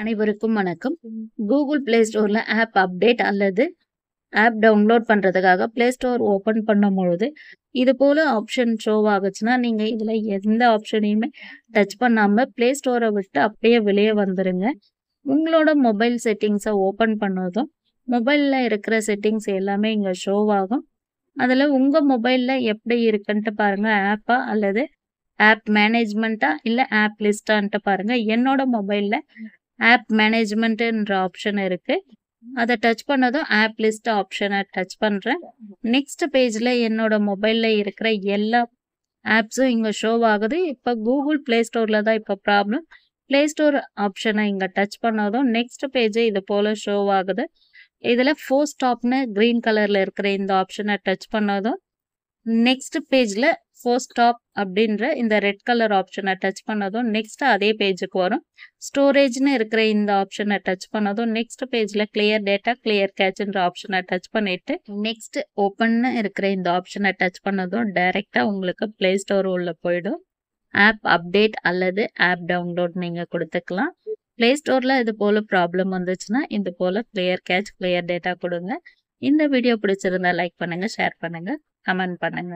அனைவருக்கும் வணக்கம். Google play ஸ்டோர்ல ஆப் அப்டேட் அல்லது ஆப் டவுன்லோட் பண்றதுக்காக பிளே ஸ்டோர் ஓபன் பண்ணும்பொழுது இது போல ஆப்ஷன் ஷோ ஆகுச்சுன்னா நீங்க இதுல எந்த ஆப்ஷனையுமே டச் பண்ணாம பிளே ஸ்டோரை விட்டு அப்படியே வெளியே வந்துருங்க. உங்களோட மொபைல் செட்டிங்ஸை ஓபன் பண்ணதும் மொபைல்ல இருக்கிற செட்டிங்ஸ் எல்லாமே இங்க ஷோ ஆகும். அதுல உங்க மொபைல்ல எப்படி இருக்குன்ட்டு பாருங்க. ஆப்பா அல்லது ஆப் மேனேஜ்மெண்ட்டா இல்ல ஆப் லிஸ்டான்ட்டு பாருங்க. என்னோட மொபைல்ல ஆப் மேனேஜ்மெண்ட்ன்ற ஆப்ஷன் இருக்கு. அதை டச் பண்ணதும் ஆப் லிஸ்ட் ஆப்ஷனை டச் பண்றேன். நெக்ஸ்ட் பேஜ்ல என்னோட மொபைல்ல இருக்கிற எல்லா ஆப்ஸும் இங்க ஷோ ஆகுது. இப்ப கூகுள் பிளே ஸ்டோர்ல தான் இப்ப ப்ராப்ளம். பிளே ஸ்டோர் ஆப்ஷனை இங்க டச் பண்ணதும் நெக்ஸ்ட் பேஜ் இது போல ஷோ ஆகுது. இதுல ஃபோர் ஸ்டாப்னு கிரீன் கலர்ல இருக்கிற இந்த ஆப்ஷனை டச் பண்ணதும் நெக்ஸ்ட் பேஜ்ல ஃபோர் ஸ்டாப் அப்படின்ற இந்த ரெட் கலர் ஆப்ஷனை டச் பண்ணதும் நெக்ஸ்ட் அதே பேஜுக்கு வரும். ஸ்டோரேஜ்னு இருக்கிற இந்த ஆப்ஷனை டச் பண்ணதும் நெக்ஸ்ட் பேஜ்ல கிளியர் டேட்டா கிளியர் கேட்ச்ன்ற ஆப்ஷனை டச் பண்ணிட்டு நெக்ஸ்ட் ஓப்பன்னு இருக்கிற இந்த ஆப்ஷனை டச் பண்ணதும் டைரக்டா உங்களுக்கு பிளே ஸ்டோர் உள்ள போயிடும். ஆப் அப்டேட் அல்லது ஆப் டவுன்லோட் நீங்க கொடுத்துக்கலாம். பிளே ஸ்டோர்ல இது போல ப்ராப்ளம் வந்துச்சுன்னா இது போல கிளியர் கேட்ச் கிளியர் டேட்டா கொடுங்க. இந்த வீடியோ பிடிச்சிருந்தா லைக் பண்ணுங்க, ஷேர் பண்ணுங்க, கமெண்ட் பண்ணுங்க.